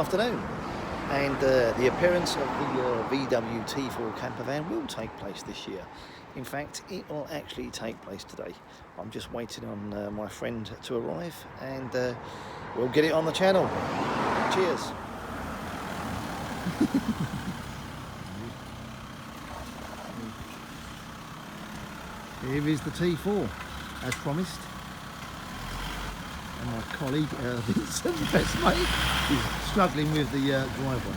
afternoon, and the appearance of the VW T4 camper van will take place this year. In fact, it will actually take place today. I'm just waiting on my friend to arrive, and we'll get it on the channel. Cheers. Here is the T4, as promised. And my colleague, Vincent, best mate, is struggling with the driveway.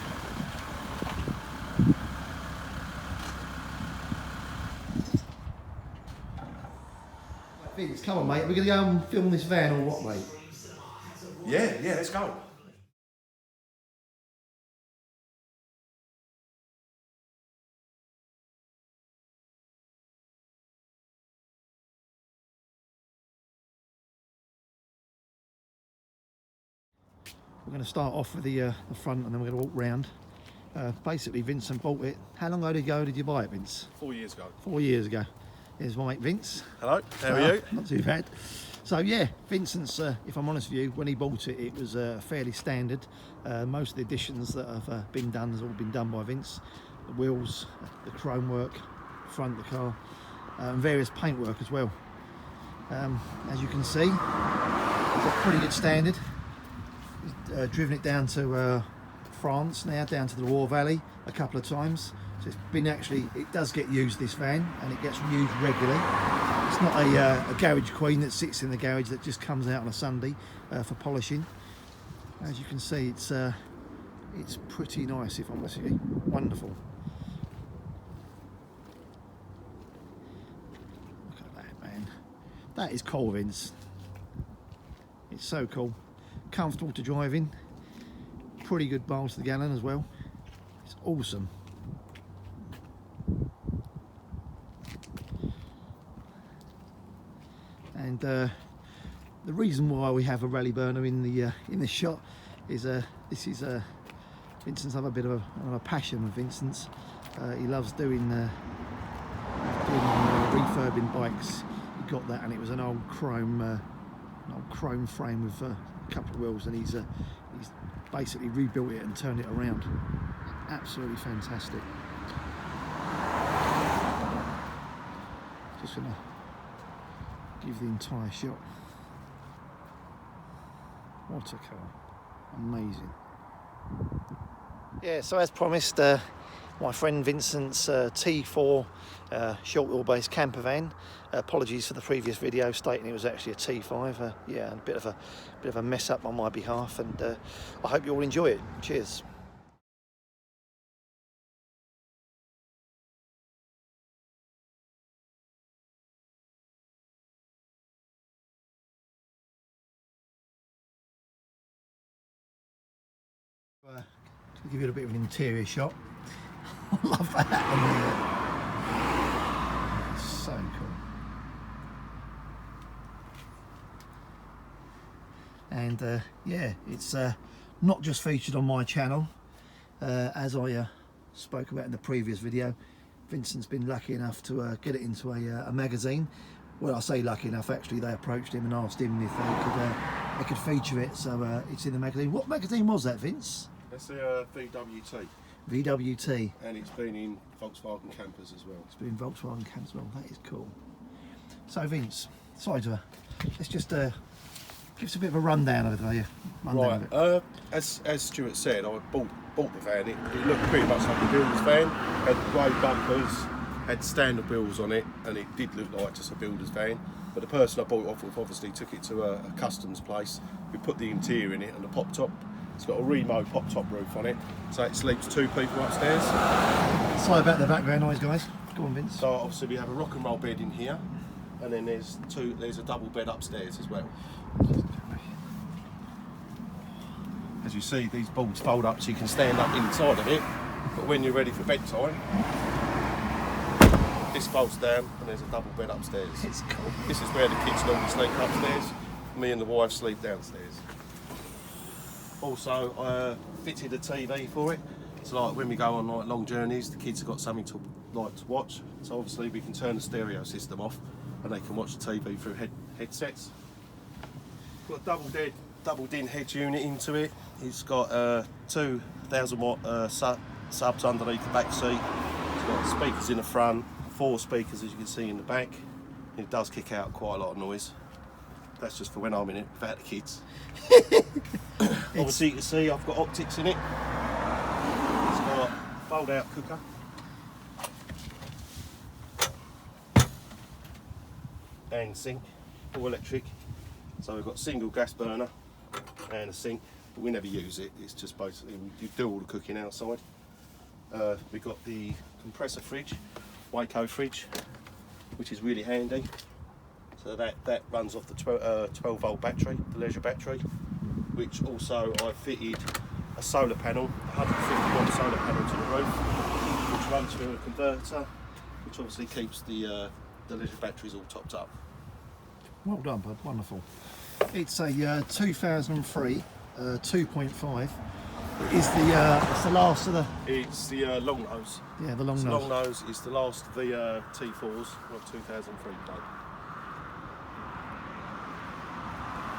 Vince, come on, mate. We're going to go and film this van or what, mate? Yeah, let's go. We're going to start off with the front, and then we're going to walk round. Basically, Vincent bought it. How long ago did you buy it, Vince? 4 years ago. 4 years ago. Here's my mate Vince. Hello, how are you? Not too bad. So yeah, Vincent's, if I'm honest with you, when he bought it, it was fairly standard. Most of the additions that have been done has all been done by Vince. The wheels, the chrome work, front of the car, and various paintwork as well. As you can see, it's a pretty good standard. He's driven it down to France now, down to the Loire Valley a couple of times. So it's been it does get used, this van, and it gets used regularly. It's not a garage queen that sits in the garage that just comes out on a Sunday for polishing. As you can see, it's pretty nice, if I'm honest with you. Wonderful. Look at that, man. That is cool, Vince. It's so cool. Comfortable to drive in. Pretty good miles to the gallon as well. It's awesome. And the reason why we have a rally burner in this shot is this is Vincent's have a bit of a passion with Vincent's. He loves doing refurbing bikes. He got that, and it was an old chrome frame with a couple of wheels, and he's basically rebuilt it and turned it around. Absolutely fantastic. Just gonna give the entire shot. What a car. Amazing. Yeah, so as promised, my friend Vincent's T4 short wheelbase camper van. Apologies for the previous video stating it was actually a T5. Yeah, a bit of a mess up on my behalf, and I hope you all enjoy it. Cheers. To give you a bit of an interior shot. I love that. It's so cool. And yeah, it's not just featured on my channel, as I spoke about in the previous video. Vincent's been lucky enough to get it into a magazine. Well, I say lucky enough, actually they approached him and asked him if they could feature it, so it's in the magazine. What magazine was that, Vince? That's the VWT. VWT. And it's been in Volkswagen campers as well. It's been in Volkswagen campers as well. That is cool. So Vince, let's just give us a bit of a rundown of it. Right. As Stuart said, I bought the van. It looked pretty much like a builder's van. Had grey bumpers, had standard wheels on it, and it did look like just a builder's van. But the person I bought it off with obviously took it to a customs place. We put the interior in it and the pop top. It's got a Remo pop top roof on it, so it sleeps 2 people upstairs. Sorry about the background noise, guys. Go on, Vince. So obviously we have a rock and roll bed in here, and then there's a double bed upstairs as well. As you see, these boards fold up so you can stand up inside of it, but when you're ready for bedtime, this folds down and there's a double bed upstairs. It's cool. This is where the kids normally sleep upstairs. Me and the wife sleep downstairs. Also, I fitted a TV for it. So like when we go on like long journeys, the kids have got something to like to watch. So obviously we can turn the stereo system off and they can watch the TV through headsets. Got a double double din head unit into it. It's got 2,000 watt subs underneath the back seat. It's got speakers in the front, 4 speakers as you can see in the back. It does kick out quite a lot of noise. That's just for when I'm in it without the kids. Obviously you can see I've got optics in it. It's got a fold out cooker. And sink, all electric. So we've got a single gas burner and a sink, but we never use it. It's just basically we do all the cooking outside. We've got the compressor fridge, Waco fridge, which is really handy. So that runs off the 12 volt battery, the leisure battery, which also I fitted a solar panel, 150 watt solar panel to the roof, which runs through a converter, which obviously keeps the leisure batteries all topped up. Well done, bud. Wonderful. It's a 2003 2.5. It's the last of the. It's the long nose. Yeah, the long nose. Long nose is the last of the T4s of 2003 plate.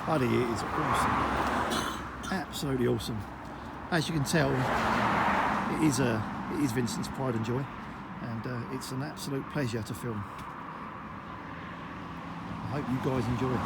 Buddy, it is awesome. Absolutely awesome. As you can tell, it is Vincent's pride and joy, and it's an absolute pleasure to film. I hope you guys enjoy.